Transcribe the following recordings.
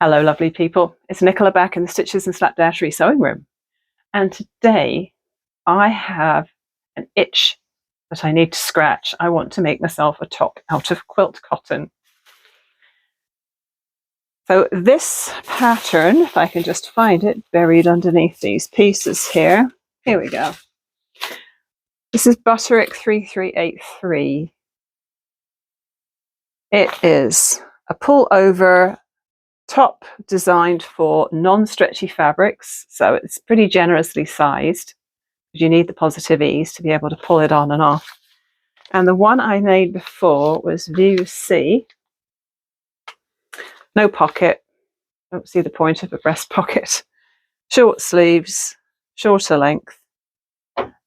Hello lovely people, it's Nicola back in the Stitches and Slapdashery sewing room, and today I have an itch that I need to scratch. I want to make myself a top out of quilt cotton. So this pattern, if I can just find it, buried underneath these pieces here. Here we go. This is Butterick 3383. It is a pullover top designed for non-stretchy fabrics, so it's pretty generously sized. You need the positive ease to be able to pull it on and off. And the one I made before was View C. No pocket. Don't see the point of a breast pocket. Short sleeves, shorter length.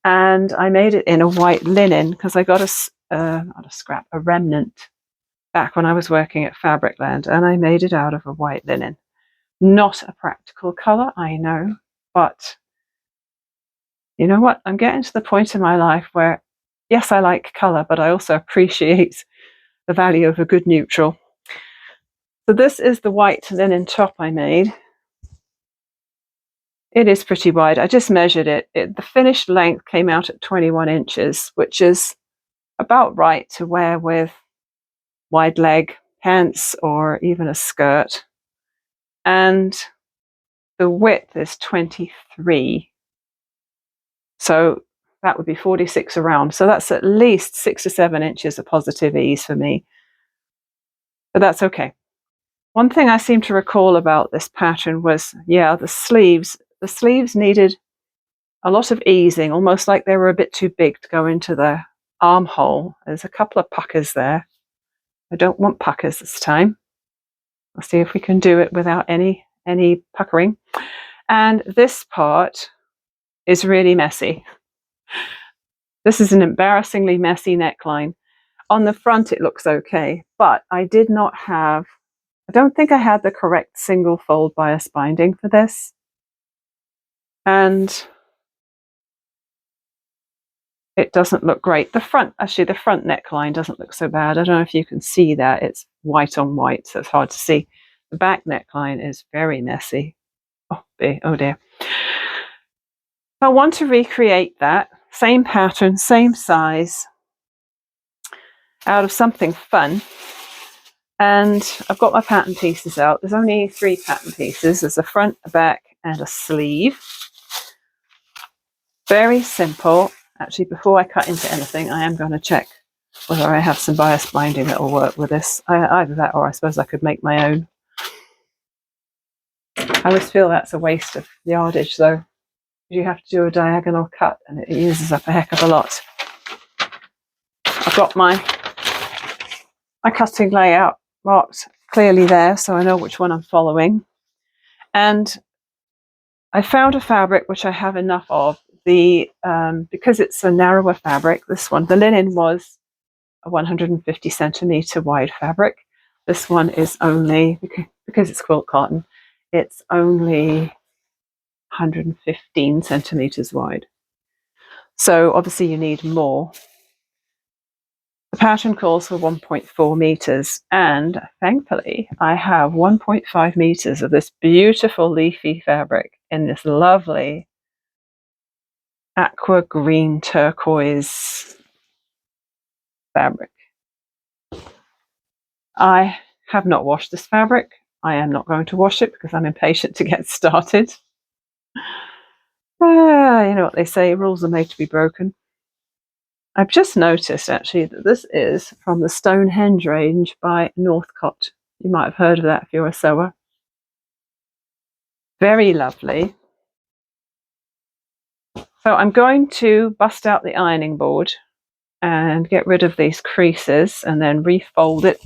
And I made it in a white linen because I got a remnant back when I was working at Fabricland, and I made it out of a white linen. Not a practical colour, I know, but you know what? I'm getting to the point in my life where, yes, I like colour, but I also appreciate the value of a good neutral. So this is the white linen top I made. It is pretty wide. I just measured it. The finished length came out at 21 inches, which is about right to wear with wide leg pants or even a skirt. And the width is 23. So that would be 46 around. So that's at least 6 or 7 inches of positive ease for me. But that's okay. One thing I seem to recall about this pattern was, yeah, the sleeves. The sleeves needed a lot of easing, almost like they were a bit too big to go into the armhole. There's a couple of puckers there. I don't want puckers this time. I'll see if we can do it without any puckering. And this part is really messy. This is an embarrassingly messy neckline. On the front it looks okay, but I don't think I had the correct single fold bias binding for this. And it doesn't look great. The front neckline doesn't look so bad. I don't know if you can see that. It's white on white, so it's hard to see. The back neckline is very messy. Oh dear. I want to recreate that. Same pattern, same size, out of something fun. And I've got my pattern pieces out. There's only 3 pattern pieces. There's a front, a back, and a sleeve. Very simple. Actually, before I cut into anything, I am going to check whether I have some bias binding that will work with this. Either that, or I suppose I could make my own. I always feel that's a waste of yardage, though. You have to do a diagonal cut, and it uses up a heck of a lot. I've got my cutting layout marked clearly there, so I know which one I'm following. And I found a fabric which I have enough of. Because it's a narrower fabric, this one, the linen was a 150 centimeter wide fabric. This one is only, because it's quilt cotton, it's only 115 centimeters wide. So obviously you need more. The pattern calls for 1.4 meters, and thankfully I have 1.5 meters of this beautiful leafy fabric in this lovely aqua green turquoise fabric. I have not washed this fabric. I am not going to wash it because I'm impatient to get started. You know what they say, rules are made to be broken. I've just noticed actually that this is from the Stonehenge range by Northcott. You might have heard of that if you're a sewer. Very lovely. So I'm going to bust out the ironing board and get rid of these creases and then refold it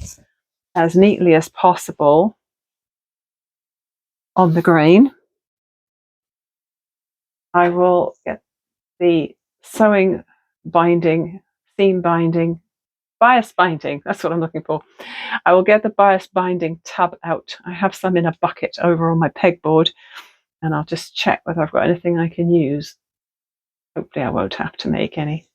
as neatly as possible on the grain. I will get the sewing binding, seam binding, bias binding, that's what I'm looking for. I will get the bias binding tub out. I have some in a bucket over on my pegboard, and I'll just check whether I've got anything I can use. Hopefully I won't have to make any.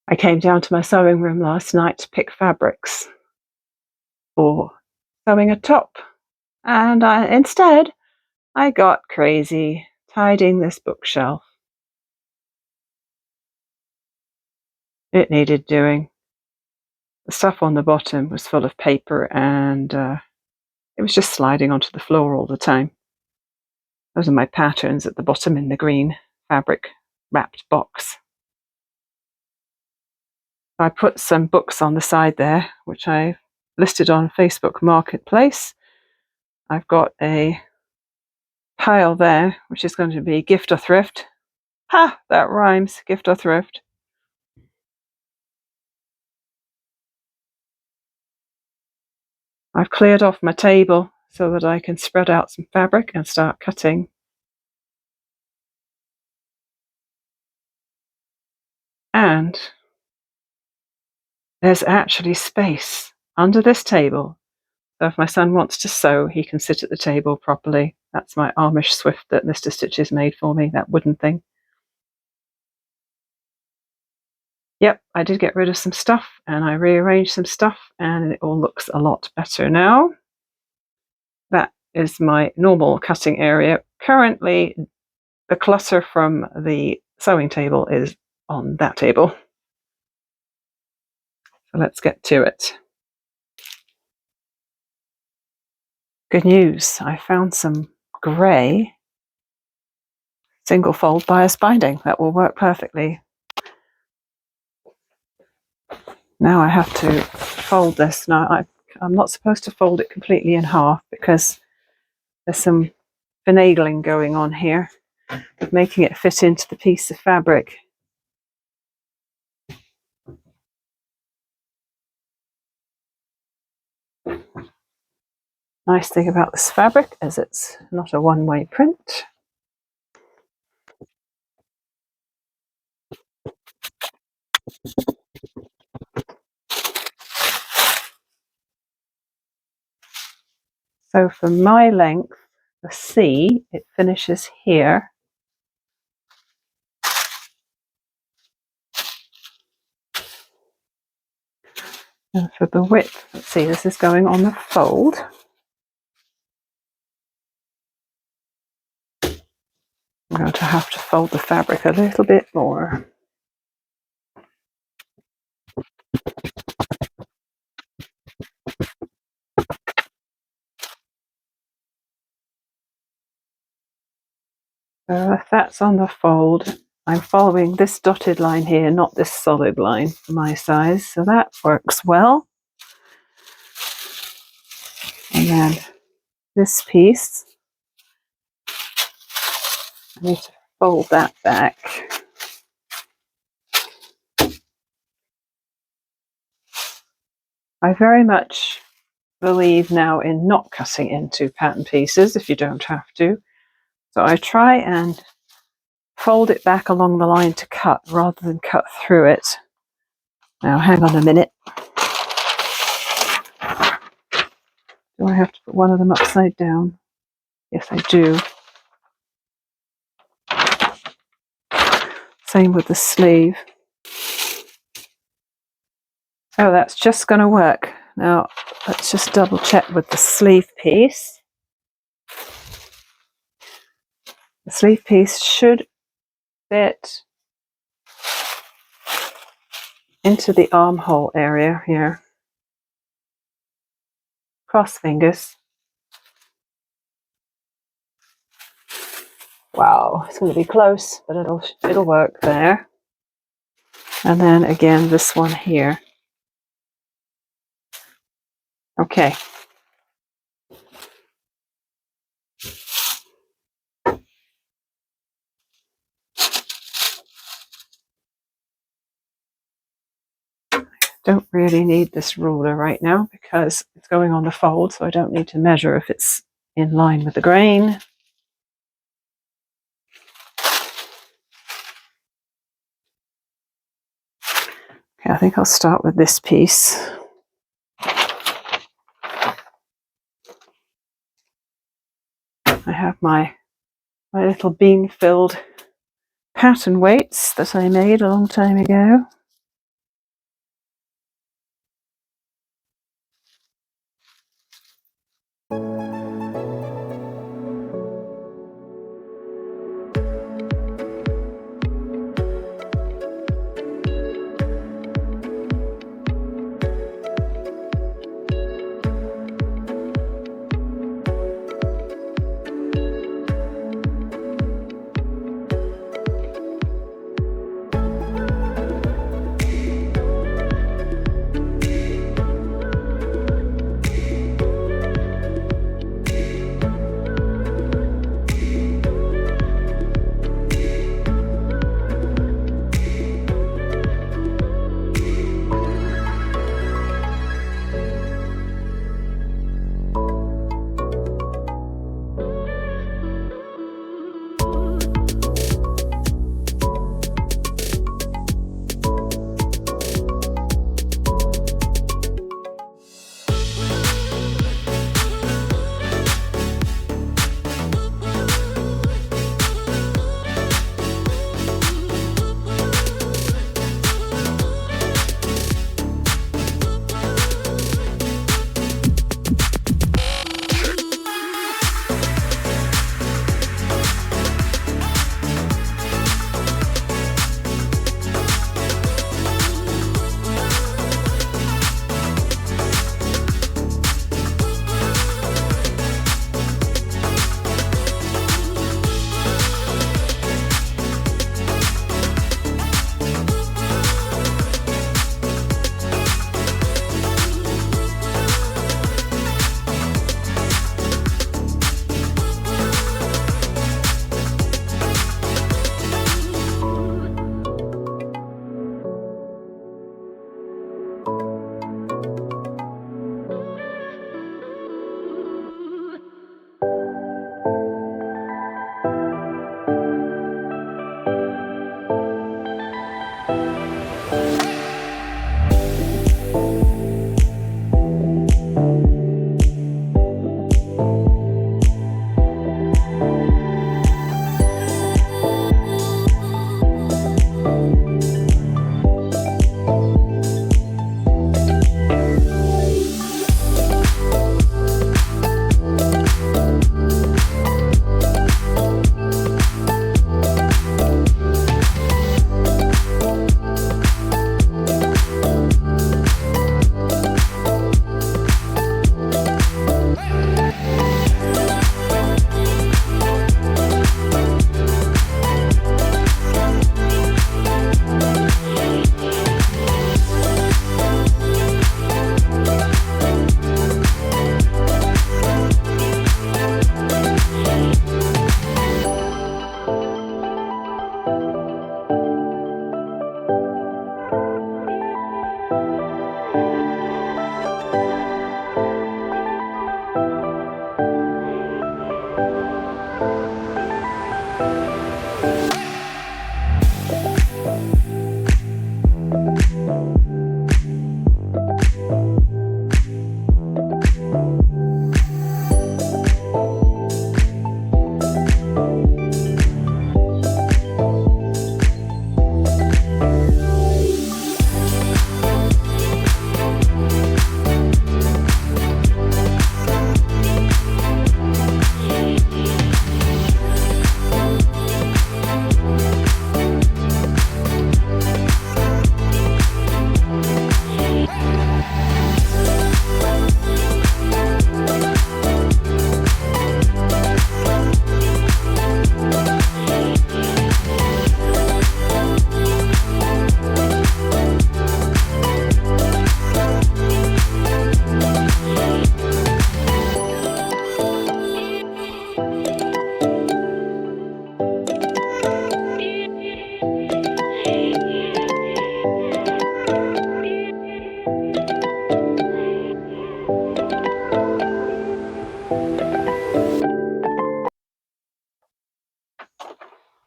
I came down to my sewing room last night to pick fabrics for sewing a top, and instead I got crazy tidying this bookshelf. It needed doing. The stuff on the bottom was full of paper, and it was just sliding onto the floor all the time. Those are my patterns at the bottom in the green fabric wrapped box. I put some books on the side there, which I listed on Facebook Marketplace. I've got a pile there, which is going to be gift or thrift. Ha! That rhymes, gift or thrift. I've cleared off my table so that I can spread out some fabric and start cutting. And there's actually space under this table. So if my son wants to sew, he can sit at the table properly. That's my Amish Swift that Mr. Stitches made for me, that wooden thing. Yep, I did get rid of some stuff and I rearranged some stuff and it all looks a lot better now. That is my normal cutting area. Currently, the clutter from the sewing table is on that table. So let's get to it. Good news, I found some grey single fold bias binding that will work perfectly. Now I have to fold this. Now I'm not supposed to fold it completely in half because there's some finagling going on here of making it fit into the piece of fabric. Nice thing about this fabric is it's not a one-way print. So for my length, the C, it finishes here. And for the width, let's see, this is going on the fold. I'm going to have to fold the fabric a little bit more. So if that's on the fold, I'm following this dotted line here, not this solid line for my size, so that works well. And then this piece, I need to fold that back. I very much believe now in not cutting into pattern pieces if you don't have to. So I try and fold it back along the line to cut rather than cut through it. Now hang on a minute. Do I have to put one of them upside down? Yes, I do. Same with the sleeve. Oh, that's just going to work. Now let's just double check with the sleeve piece. The sleeve piece should fit into the armhole area here. Cross fingers. Wow, it's going to be close, but it'll work there. And then again, this one here. Okay. Don't really need this ruler right now because it's going on the fold, so I don't need to measure if it's in line with the grain. Okay, I think I'll start with this piece. I have my little bean-filled pattern weights that I made a long time ago.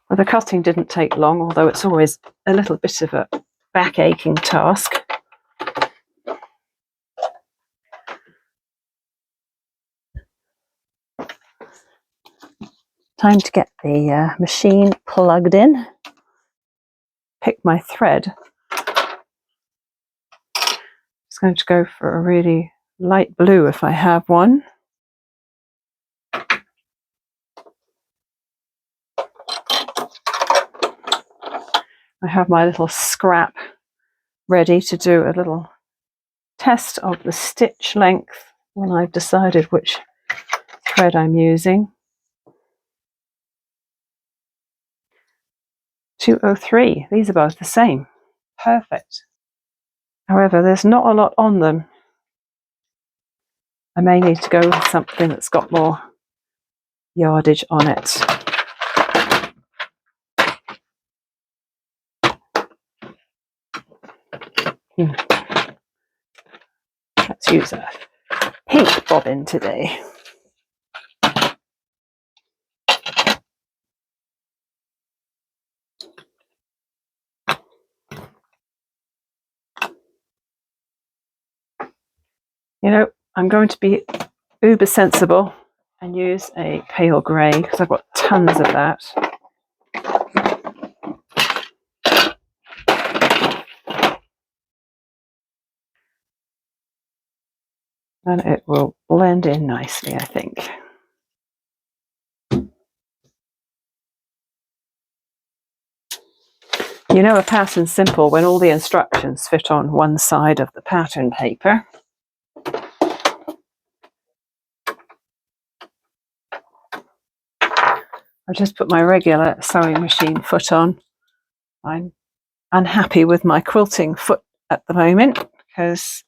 Well, the cutting didn't take long, although it's always a little bit of a back-aching task. Time to get the machine plugged in. Pick my thread. Just going to go for a really light blue if I have one. I have my little scrap ready to do a little test of the stitch length when I've decided which thread I'm using. 203, these are both the same. Perfect. However, there's not a lot on them. I may need to go with something that's got more yardage on it. Let's use a pink bobbin today. You know, I'm going to be uber sensible and use a pale grey because I've got tons of that. And it will blend in nicely, I think. You know a pattern's simple when all the instructions fit on one side of the pattern paper. I just put my regular sewing machine foot on. I'm unhappy with my quilting foot at the moment because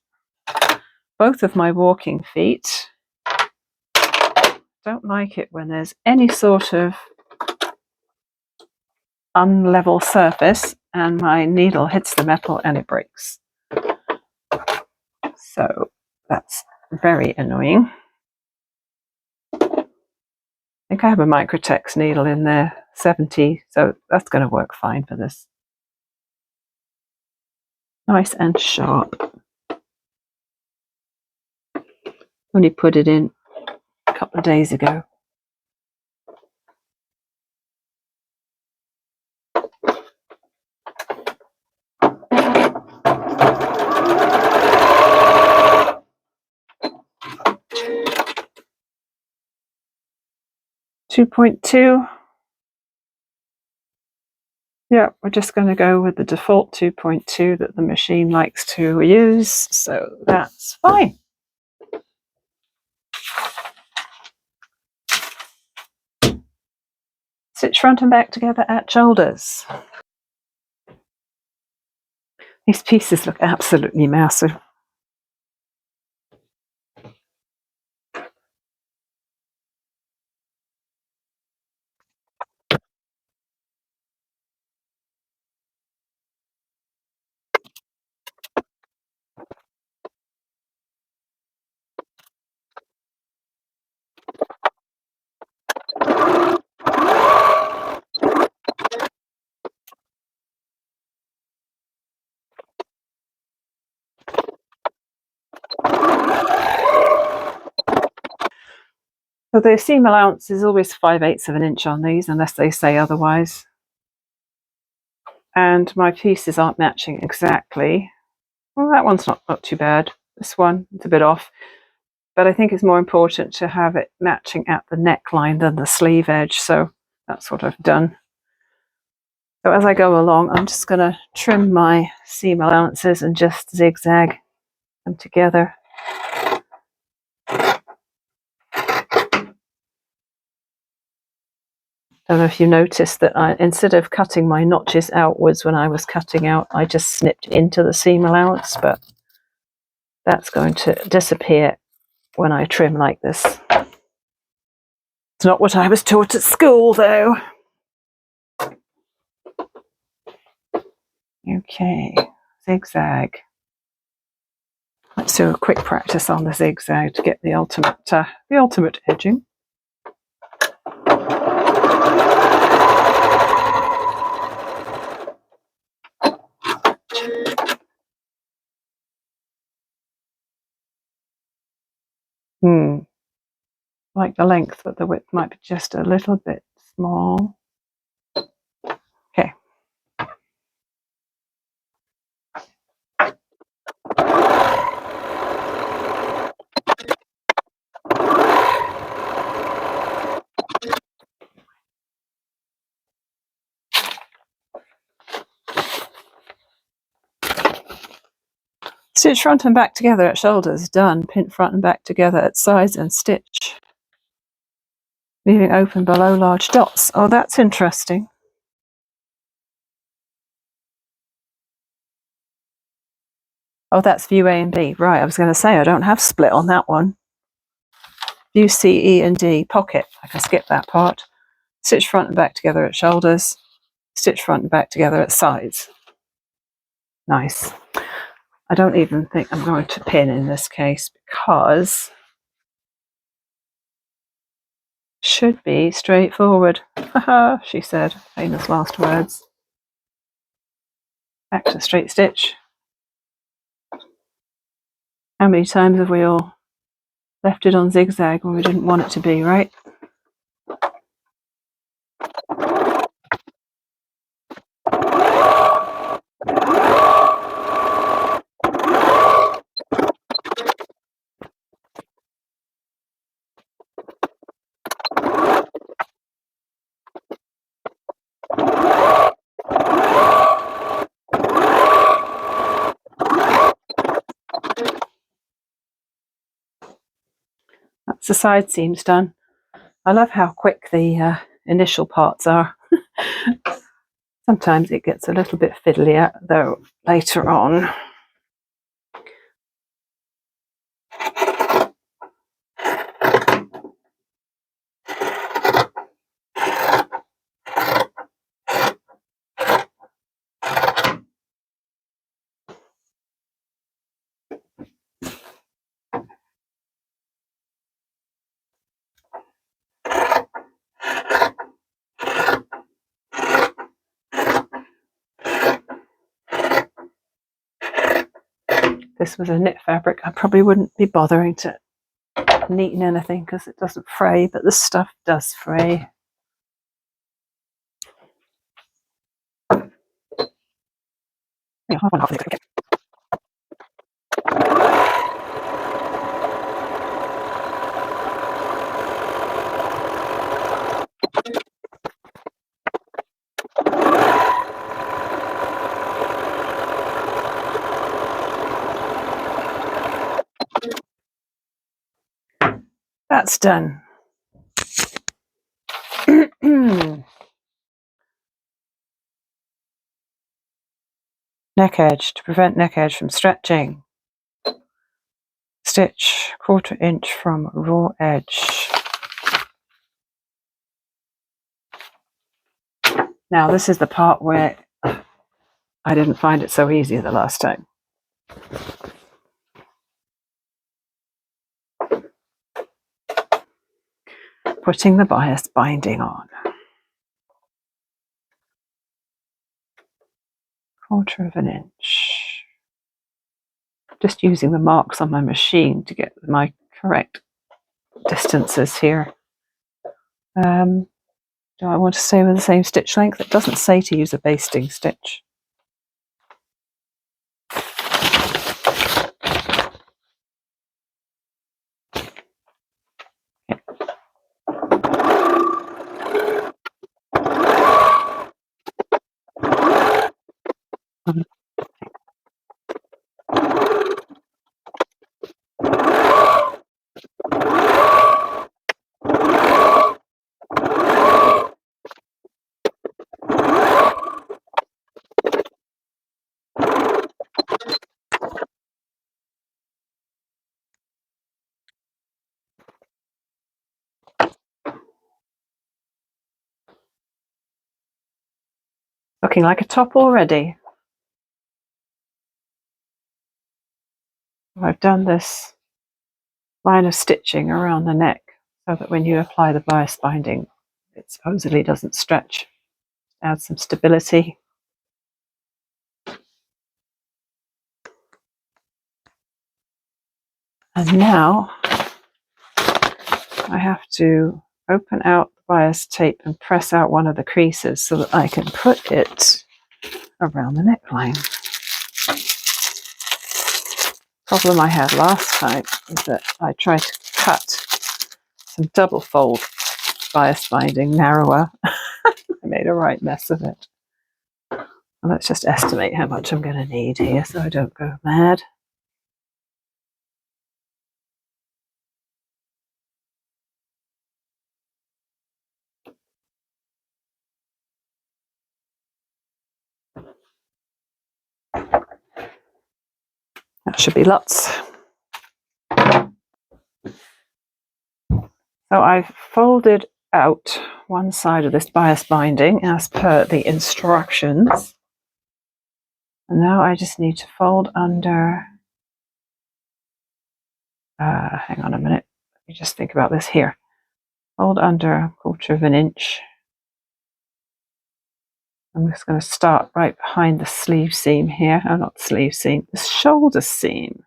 both of my walking feet don't like it when there's any sort of unlevel surface and my needle hits the metal and it breaks. So that's very annoying. I think I have a Microtex needle in there, 70, so that's going to work fine for this. Nice and sharp. Only put it in a couple of days ago. .2. Yeah, we're just going to go with the default 2.2 that the machine likes to use, so that's fine. Stitch front and back together at shoulders. These pieces look absolutely massive. So the seam allowance is always 5/8 of an inch on these, unless they say otherwise. And my pieces aren't matching exactly. Well, that one's not too bad. This one, it's a bit off. But I think it's more important to have it matching at the neckline than the sleeve edge. So that's what I've done. So as I go along, I'm just going to trim my seam allowances and just zigzag them together. I don't know if you noticed that instead of cutting my notches outwards when I was cutting out, I just snipped into the seam allowance, but that's going to disappear when I trim like this. It's not what I was taught at school, though. Okay, zigzag. Let's Let's do a quick practice on the zigzag to get the ultimate edging. Like the length, but the width might be just a little bit small. Okay. Stitch front and back together at shoulders, done. Pin front and back together at sides and stitch. Leaving open below large dots. Oh, that's interesting. Oh, that's view A and B. Right, I was going to say I don't have split on that one. View C, E and D, pocket. I can skip that part. Stitch front and back together at shoulders. Stitch front and back together at sides. Nice. I don't even think I'm going to pin in this case because should be straightforward. Haha, she said, famous last words. Back to straight stitch. How many times have we all left it on zigzag when we didn't want it to be, right? That's the side seams done. I love how quick the initial parts are. Sometimes it gets a little bit fiddlier though later on. This was a knit fabric, I probably wouldn't be bothering to neaten anything because it doesn't fray, but the stuff does fray. That's done. Neck edge, to prevent neck edge from stretching. Stitch 1/4 inch from raw edge. Now this is the part where I didn't find it so easy the last time. Putting the bias binding on. 1/4 inch. Just using the marks on my machine to get my correct distances here. Do I want to stay with the same stitch length? It doesn't say to use a basting stitch. Looking like a top already. I've done this line of stitching around the neck so that when you apply the bias binding, it supposedly doesn't stretch. Add some stability. And now I have to open out the bias tape and press out one of the creases so that I can put it around the neckline. Problem I had last time is that I tried to cut some double fold bias binding narrower. I made a right mess of it. Let's just estimate how much I'm going to need here so I don't go mad. That should be lots. So I've folded out one side of this bias binding as per the instructions. And now I just need to fold under, hang on a minute, let me just think about this here. Fold under 1/4 of an inch. I'm just going to start right behind the sleeve seam here. Oh, not the sleeve seam, the shoulder seam.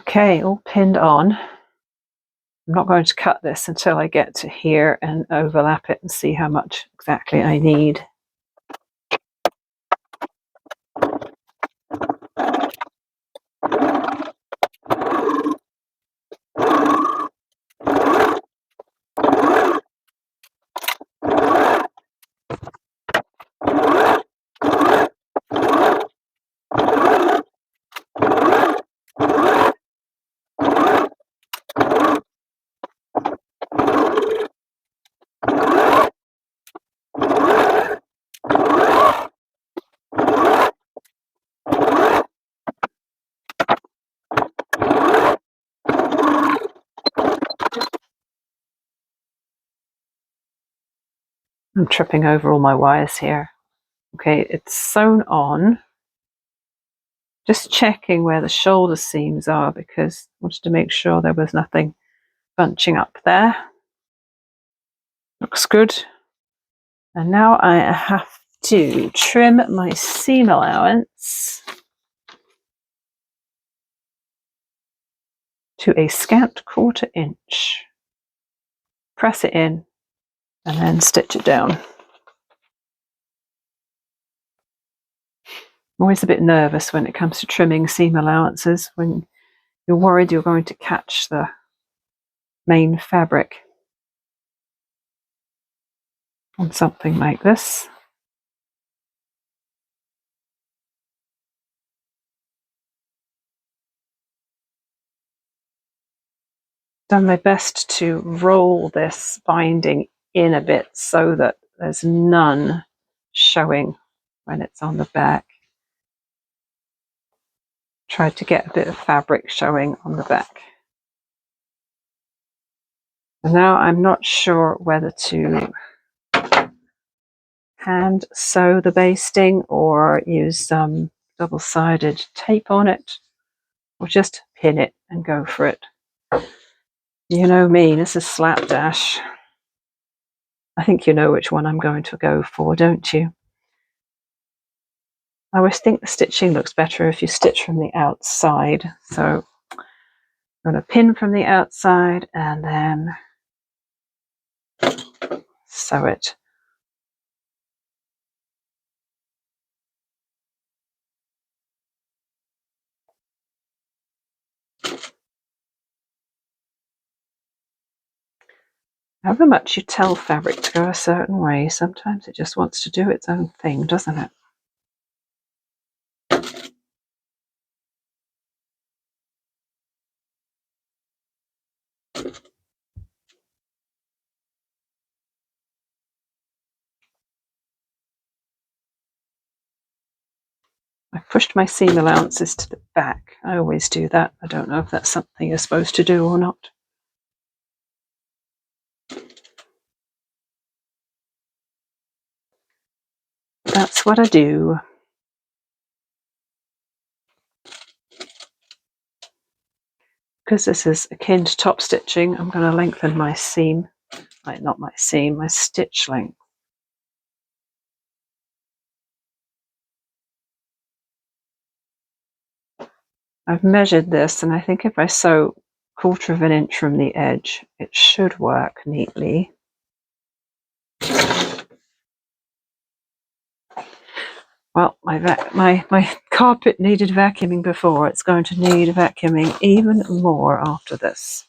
Okay, all pinned on. I'm not going to cut this until I get to here and overlap it and see how much exactly I need. I'm tripping over all my wires here. Okay, it's sewn on. Just checking where the shoulder seams are because I wanted to make sure there was nothing bunching up there. Looks good. And now I have to trim my seam allowance to a scant 1/4 inch. Press it in and then stitch it down. I'm always a bit nervous when it comes to trimming seam allowances, when you're worried you're going to catch the main fabric on something like this. Done my best to roll this binding in a bit so that there's none showing when it's on the back. Tried to get a bit of fabric showing on the back. And now I'm not sure whether to hand sew the basting or use some double-sided tape on it, or just pin it and go for it. You know me, this is slapdash. I think you know which one I'm going to go for, don't you? I always think the stitching looks better if you stitch from the outside. So I'm going to pin from the outside and then sew it. However much you tell fabric to go a certain way, sometimes it just wants to do its own thing, doesn't it? I've pushed my seam allowances to the back. I always do that. I don't know if that's something you're supposed to do or not. That's what I do. Because this is akin to top stitching, I'm going to lengthen my seam. Not my seam, my stitch length. I've measured this, and I think if I sew 1/4 of an inch from the edge, it should work neatly. Well, my carpet needed vacuuming before. It's going to need vacuuming even more after this.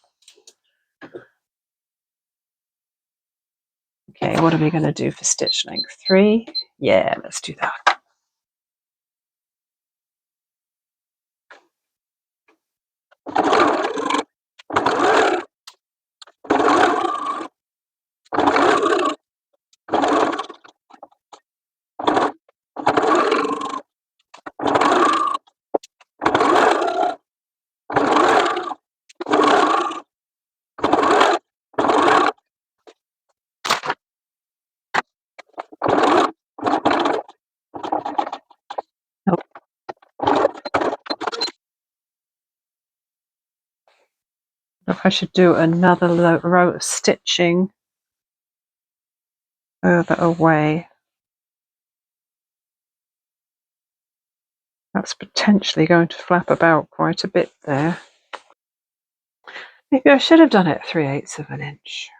Okay, what are we going to do for stitch length? 3? Yeah, let's do that. Nope. If I should do another row of stitching further away. That's potentially going to flap about quite a bit there. Maybe I should have done it 3/8 of an inch.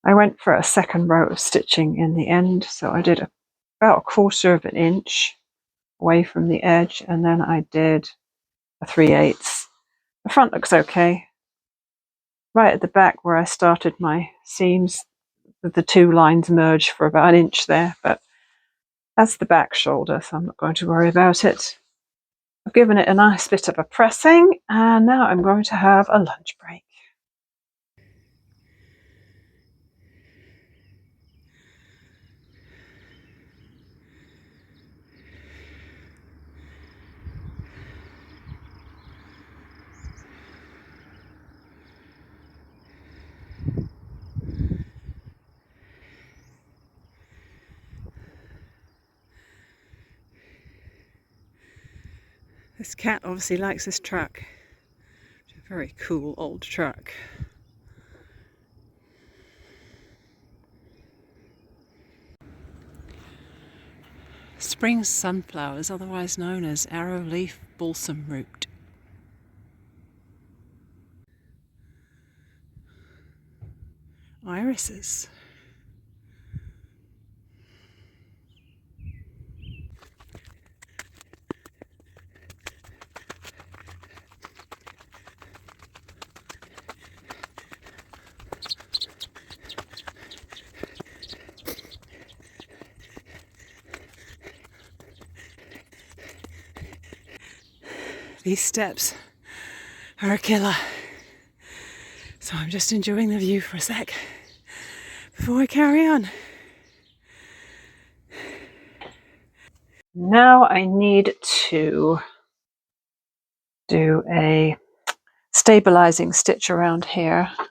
I went for a second row of stitching in the end, so I did about 1/4 of an inch away from the edge, and then I did a 3/8. The front looks okay. Right at the back where I started my seams, the two lines merge for about an inch there, but that's the back shoulder, so I'm not going to worry about it. I've given it a nice bit of a pressing, and now I'm going to have a lunch break. This cat obviously likes this truck. It's a very cool old truck. Spring sunflowers, otherwise known as arrowleaf balsam root. Irises. These steps are a killer. So I'm just enjoying the view for a sec before I carry on. Now I need to do a stabilizing stitch around here. I'm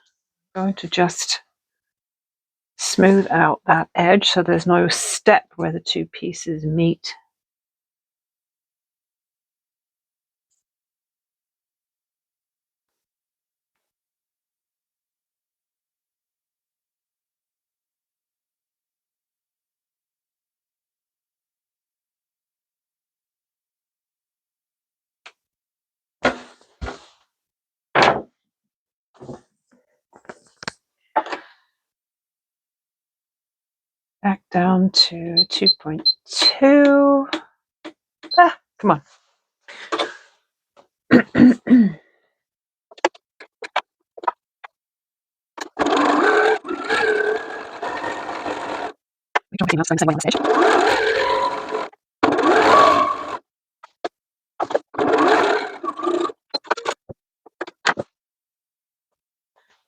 going to just smooth out that edge so there's no step where the two pieces meet. back down to 2.2. Ah, come on.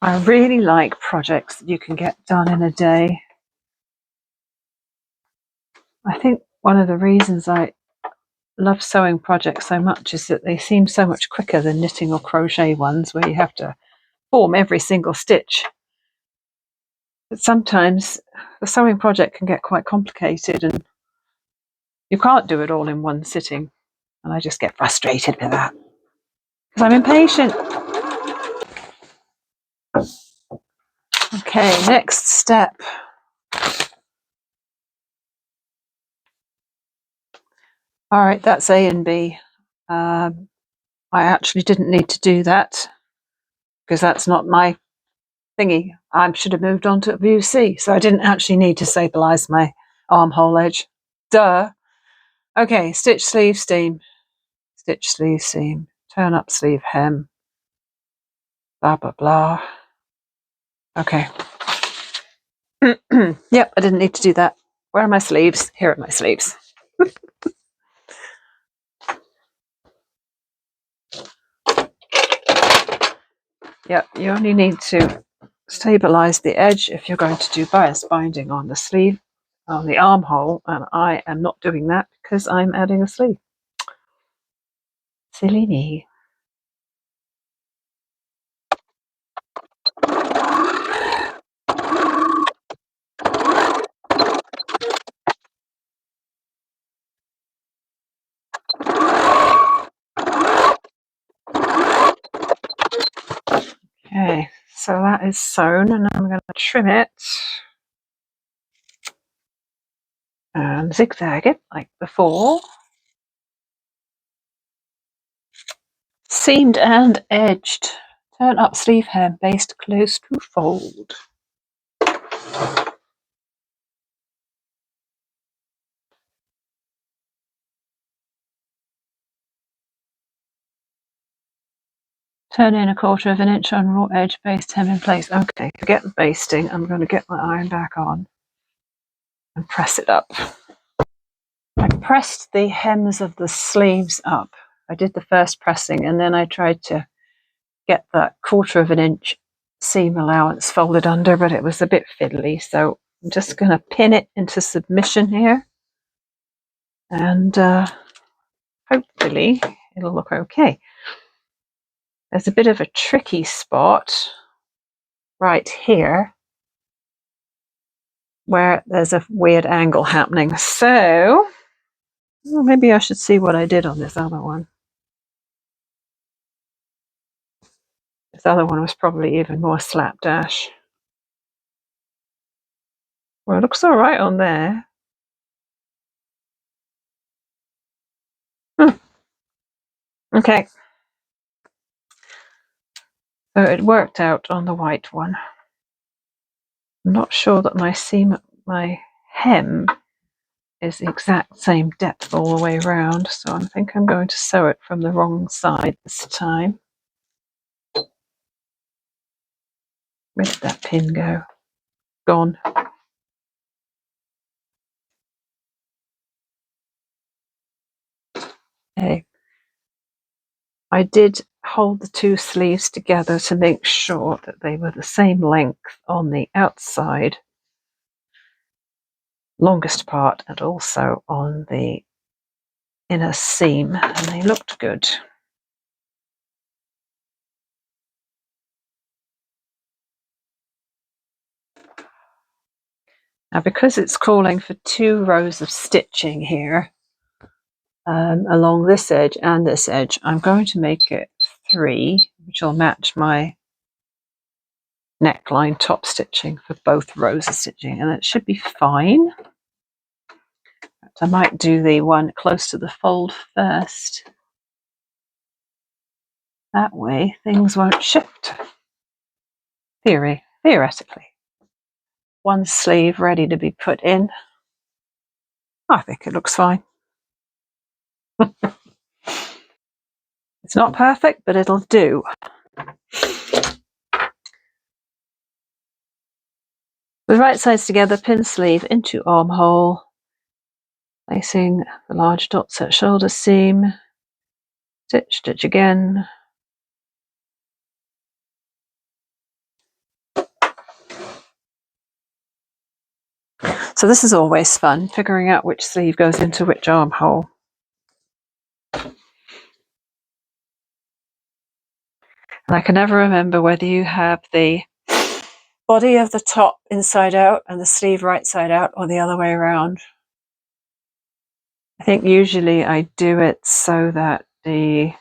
I really like projects that you can get done in a day. I think one of the reasons I love sewing projects so much is that they seem so much quicker than knitting or crochet ones where you have to form every single stitch. But sometimes the sewing project can get quite complicated and you can't do it all in one sitting. And I just get frustrated with that because I'm impatient. Okay, next step. All right, that's A and B. I actually didn't need to do that because that's not my thingy. I should have moved on to view C, so I didn't actually need to stabilize my armhole edge. Duh. Okay, stitch sleeve seam, stitch sleeve seam, turn up sleeve hem, blah blah blah. Okay. Yep, I didn't need to do that. Where are my sleeves? Here are my sleeves. Yep, you only need to stabilize the edge if you're going to do bias binding on the sleeve, on the armhole, and I am not doing that because I'm adding a sleeve. Silly me. Okay, so that is sewn and I'm going to trim it and zigzag it like before. Seamed and edged. Turn up sleeve hem based close to fold. Turn in 1/4 of an inch on raw edge, baste hem in place. Okay, forget the basting. I'm going to get my iron back on and press it up. I pressed the hems of the sleeves up. I did the first pressing and then I tried to get that 1/4 of an inch seam allowance folded under, but it was a bit fiddly. So I'm just going to pin it into submission here and hopefully it'll look okay. There's a bit of a tricky spot right here where there's a weird angle happening. So well, maybe I should see what I did on this other one. This other one was probably even more slapdash. Well, it looks all right on there. Okay. So it worked out on the white one. I'm not sure that my hem is the exact same depth all the way around, so I think I'm going to sew it from the wrong side this time. Where did that pin go? Gone. Okay. I did hold the two sleeves together to make sure that they were the same length on the outside, longest part, and also on the inner seam, and they looked good. Now, because it's calling for 2 rows of stitching here, along this edge and this edge, I'm going to make it 3, which will match my neckline top stitching for both rows of stitching, and it should be fine. I might do the one close to the fold first. That way things won't shift. Theoretically. one sleeve ready to be put in. I think it looks fine. It's not perfect, but it'll do. With right sides together, pin sleeve into armhole, placing the large dots at shoulder seam, stitch, stitch again. So this is always fun, figuring out which sleeve goes into which armhole. And I can never remember whether you have the body of the top inside out and the sleeve right side out, or the other way around. I think usually I do it so that the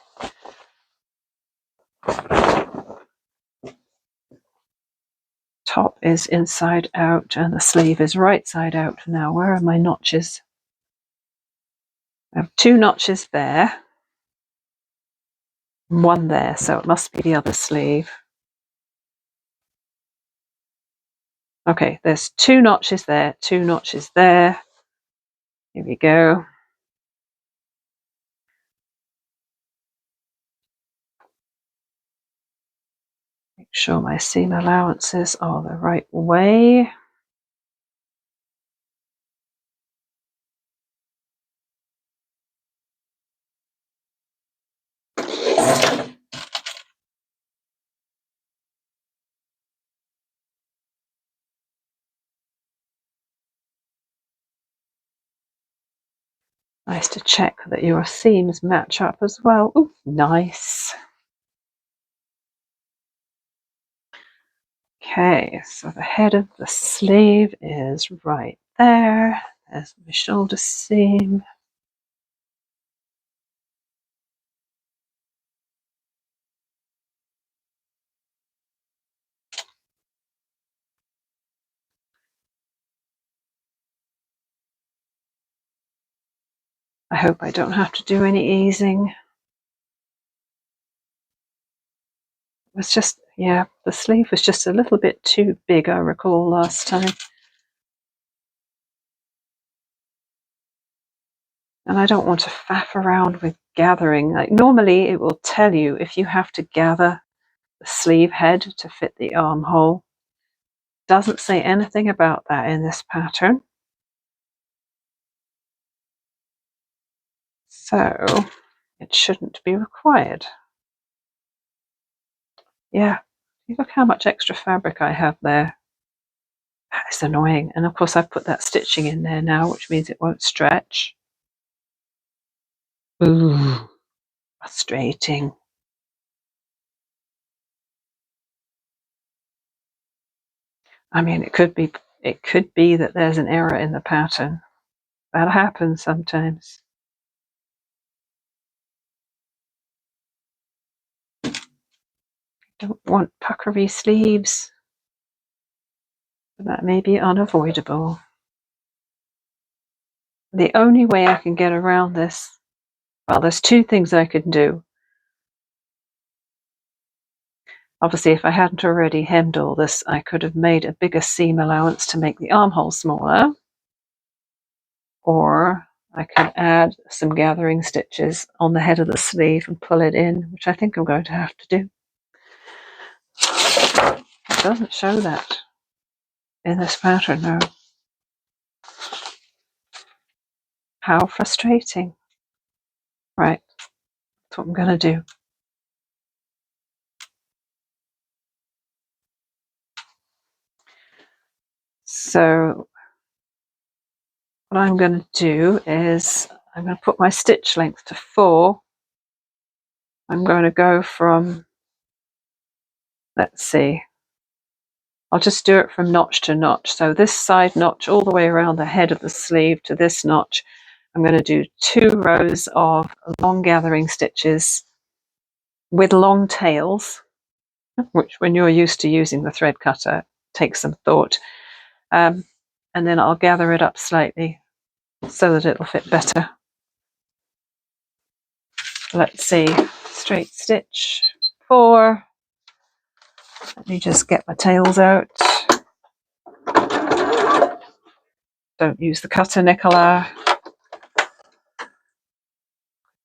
top is inside out and the sleeve is right side out. Now, where are my notches? I have 2 notches there, and 1 there, so it must be the other sleeve. Okay, there's 2 notches there, 2 notches there. Here we go. Make sure my seam allowances are the right way. Nice to check that your seams match up as well. Ooh, nice. Okay, so the head of the sleeve is right there. There's my shoulder seam. I hope I don't have to do any easing. It was just, yeah, the sleeve was just a little bit too big, I recall, last time. And I don't want to faff around with gathering. Like, normally it will tell you if you have to gather the sleeve head to fit the armhole. Doesn't say anything about that in this pattern. So it shouldn't be required. Yeah, look how much extra fabric I have there. That is annoying. And of course I've put that stitching in there now, which means it won't stretch. Ooh, frustrating. I mean, it could be that there's an error in the pattern. That happens sometimes. Don't want puckery sleeves. But that may be unavoidable. The only way I can get around this, well, there's 2 things I can do. Obviously, if I hadn't already hemmed all this, I could have made a bigger seam allowance to make the armhole smaller. Or I could add some gathering stitches on the head of the sleeve and pull it in, which I think I'm going to have to do. It doesn't show that in this pattern now. How frustrating. Right, that's what I'm going to do. So what I'm going to do is I'm going to put my stitch length to 4. I'm going to go from, let's see, I'll just do it from notch to notch. So this side notch all the way around the head of the sleeve to this notch. I'm going to do 2 rows of long gathering stitches with long tails, which when you're used to using the thread cutter, takes some thought. And then I'll gather it up slightly so that it'll fit better. Let's see, straight stitch 4. Let me just get my tails out. Don't use the cutter, Nicola.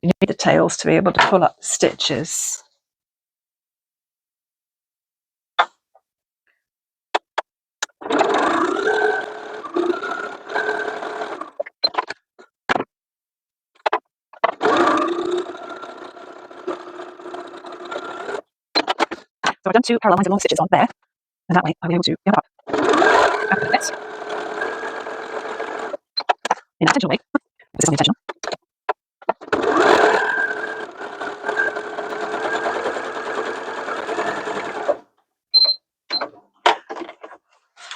You need the tails to be able to pull up the stitches. So I've done 2 parallel lines of long stitches on there, and that way I'll be able to get up after this in an intentional way. This is unintentional.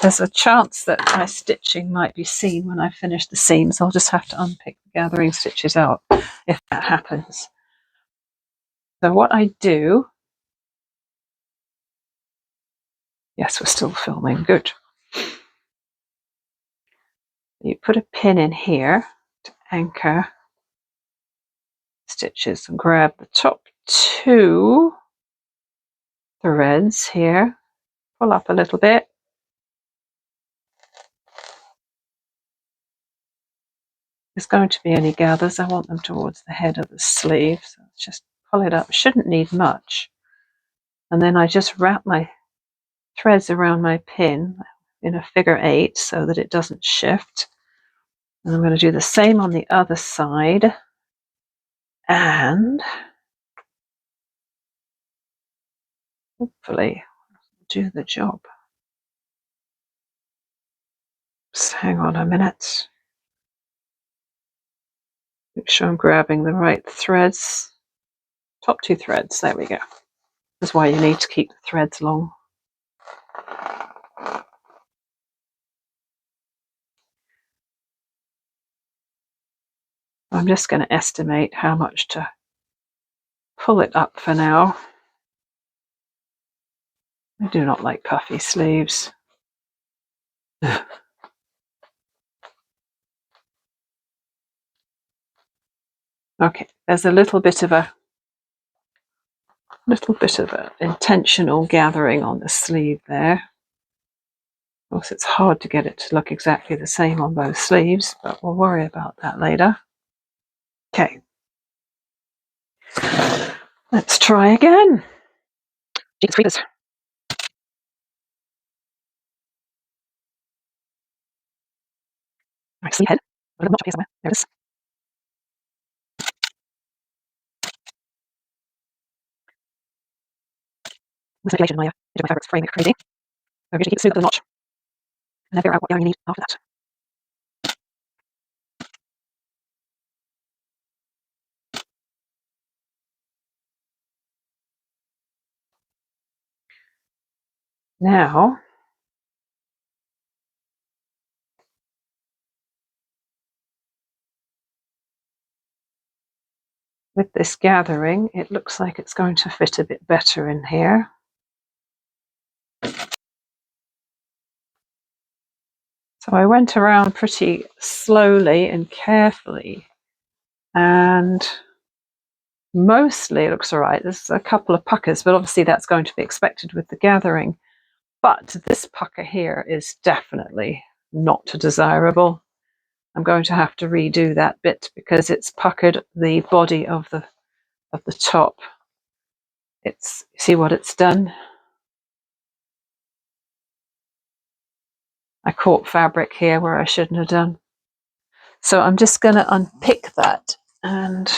There's a chance that my stitching might be seen when I finish the seams. I'll just have to unpick the gathering stitches out if that happens. So what I do... Yes, we're still filming. Good. You put a pin in here to anchor stitches and grab the top 2 threads here. Pull up a little bit. There's going to be any gathers. I want them towards the head of the sleeve. So just pull it up. Shouldn't need much. And then I just wrap my threads around my pin in a figure 8 so that it doesn't shift. And I'm going to do the same on the other side. And hopefully do the job. Just hang on a minute. Make sure I'm grabbing the right threads. Top 2 threads, there we go. That's why you need to keep the threads long. I'm just going to estimate how much to pull it up for now. I do not like puffy sleeves. Okay, there's a little bit of an intentional gathering on the sleeve there. Of course, it's hard to get it to look exactly the same on both sleeves, but we'll worry about that later. Okay. Let's try again. Jeepers creepers. Right, sleeve head. A little notch up here somewhere. There it is. This manipulation in my fabric's frame makes it crazy. So usually keep the sleeve up to the notch. And then figure out what yarn you need after that. Now, with this gathering, it looks like it's going to fit a bit better in here. So I went around pretty slowly and carefully, and mostly it looks all right. There's a couple of puckers, but obviously that's going to be expected with the gathering. But this pucker here is definitely not desirable. I'm going to have to redo that bit because it's puckered the body of the top. See what it's done? I caught fabric here where I shouldn't have done. So I'm just going to unpick that and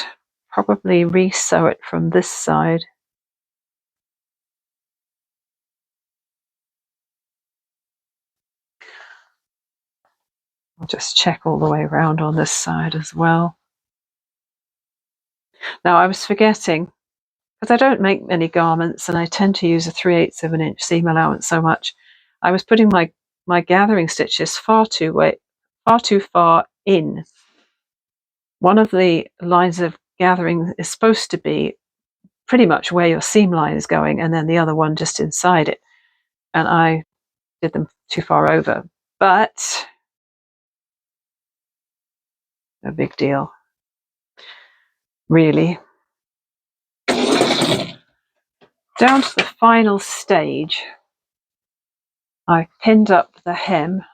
probably re-sew it from this side. I'll just check all the way around on this side as well. Now I was forgetting, because I don't make many garments and I tend to use a 3/8 of an inch seam allowance so much, I was putting my gathering stitches far too far in. One of the lines of gathering is supposed to be pretty much where your seam line is going, and then the other one just inside it. And I did them too far over, but no big deal, really. Down to the final stage, I pinned up the hem.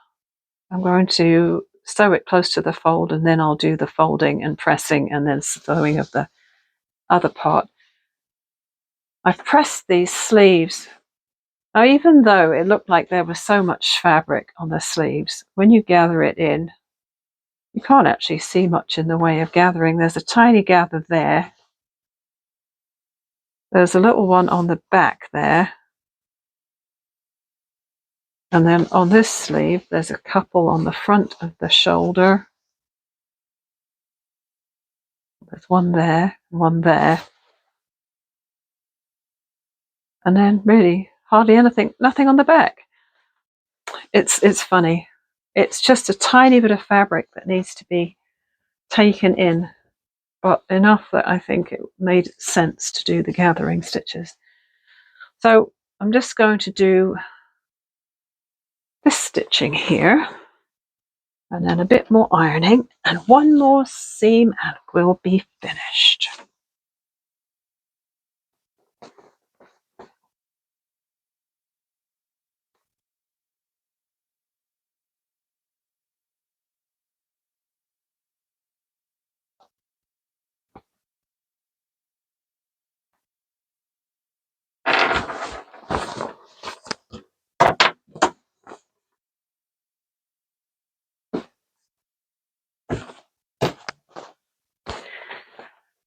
I'm going to sew it close to the fold, and then I'll do the folding and pressing and then sewing of the other part. I've pressed these sleeves. Now, even though it looked like there was so much fabric on the sleeves, when you gather it in, you can't actually see much in the way of gathering. There's a tiny gather there. There's a little one on the back there. And then on this sleeve, there's a couple on the front of the shoulder. There's one there, one there. And then really hardly anything, nothing on the back. It's funny. It's just a tiny bit of fabric that needs to be taken in, but enough that I think it made sense to do the gathering stitches. So I'm just going to do this stitching here, and then a bit more ironing, and one more seam, and we'll be finished.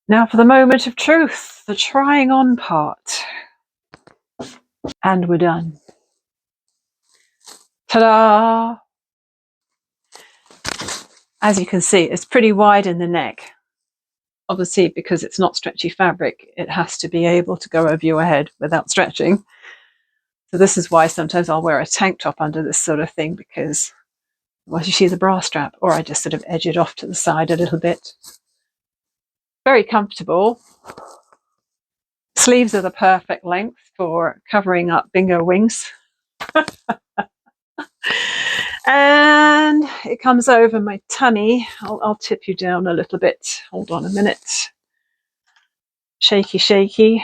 Now for the moment of truth, the trying on part. And we're done. Ta-da! As you can see, it's pretty wide in the neck. Obviously, because it's not stretchy fabric, it has to be able to go over your head without stretching. So this is why sometimes I'll wear a tank top under this sort of thing, because once you see the bra strap, or I just sort of edge it off to the side a little bit. Very comfortable. Sleeves are the perfect length for covering up bingo wings. And it comes over my tummy. I'll tip you down a little bit. Hold on a minute. Shaky, shaky.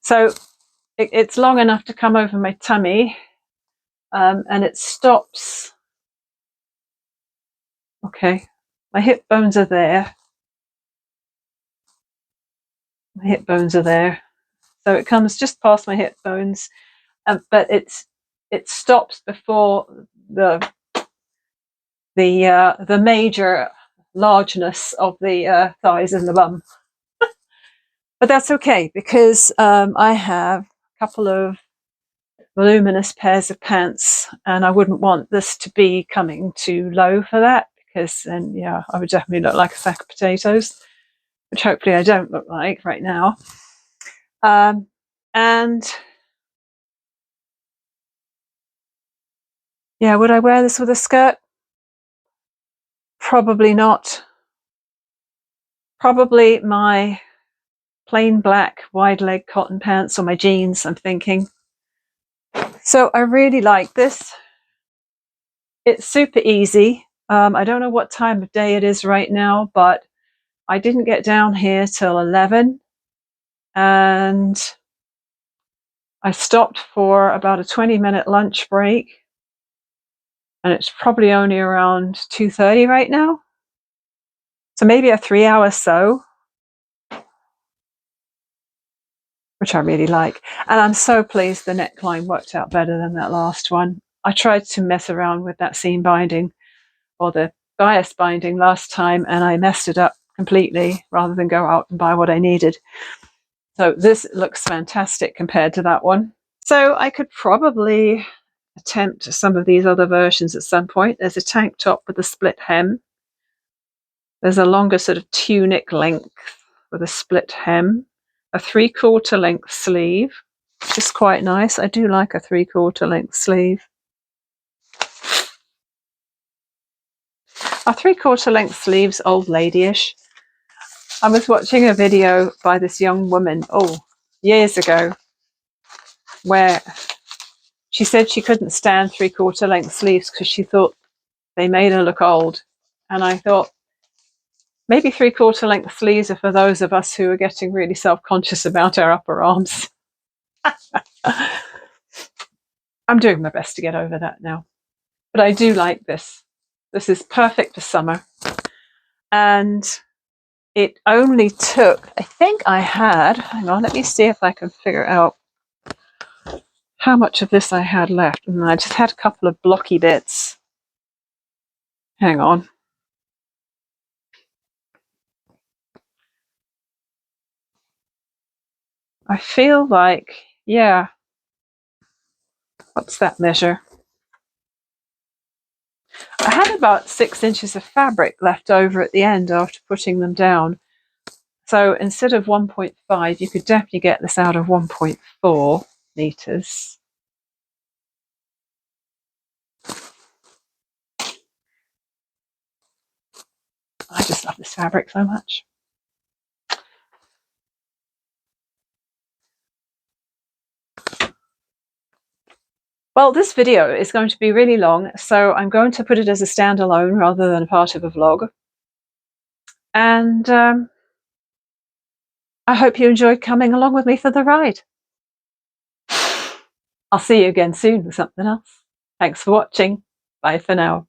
So it's long enough to come over my tummy, and it stops. Okay, my hip bones are there. My hip bones are there. So it comes just past my hip bones, but it stops before the major largeness of the thighs and the bum. But that's okay, because I have a couple of voluminous pairs of pants, and I wouldn't want this to be coming too low for that, because then, yeah, I would definitely look like a sack of potatoes, which hopefully I don't look like right now. And yeah, would I wear this with a skirt? Probably not. Probably my plain black wide leg cotton pants or my jeans, I'm thinking. So I really like this. It's super easy. I don't know what time of day it is right now, but I didn't get down here till 11, and I stopped for about a 20-minute lunch break, and it's probably only around 2:30 right now. So maybe a 3-hour sew, which I really like. And I'm so pleased the neckline worked out better than that last one. I tried to mess around with that seam binding or the bias binding last time, and I messed it up completely rather than go out and buy what I needed. So this looks fantastic compared to that one. So I could probably attempt some of these other versions at some point. There's a tank top with a split hem. There's a longer sort of tunic length with a split hem. A 3/4 length sleeve, which is quite nice. I do like a 3/4 length sleeve. A 3/4 length sleeve's old lady-ish. I was watching a video by this young woman, years ago, where she said she couldn't stand 3/4 length sleeves because she thought they made her look old. And I thought, maybe 3/4 length sleeves are for those of us who are getting really self-conscious about our upper arms. I'm doing my best to get over that now. But I do like this. This is perfect for summer. And it only took, I think I had, hang on, let me see if I can figure out how much of this I had left. And I just had a couple of blocky bits. Hang on. I feel like, yeah, what's that measure? I had about 6 inches of fabric left over at the end after putting them down. So instead of 1.5, you could definitely get this out of 1.4 meters. I just love this fabric so much. Well, this video is going to be really long, so I'm going to put it as a standalone rather than a part of a vlog. And I hope you enjoyed coming along with me for the ride. I'll see you again soon with something else. Thanks for watching. Bye for now.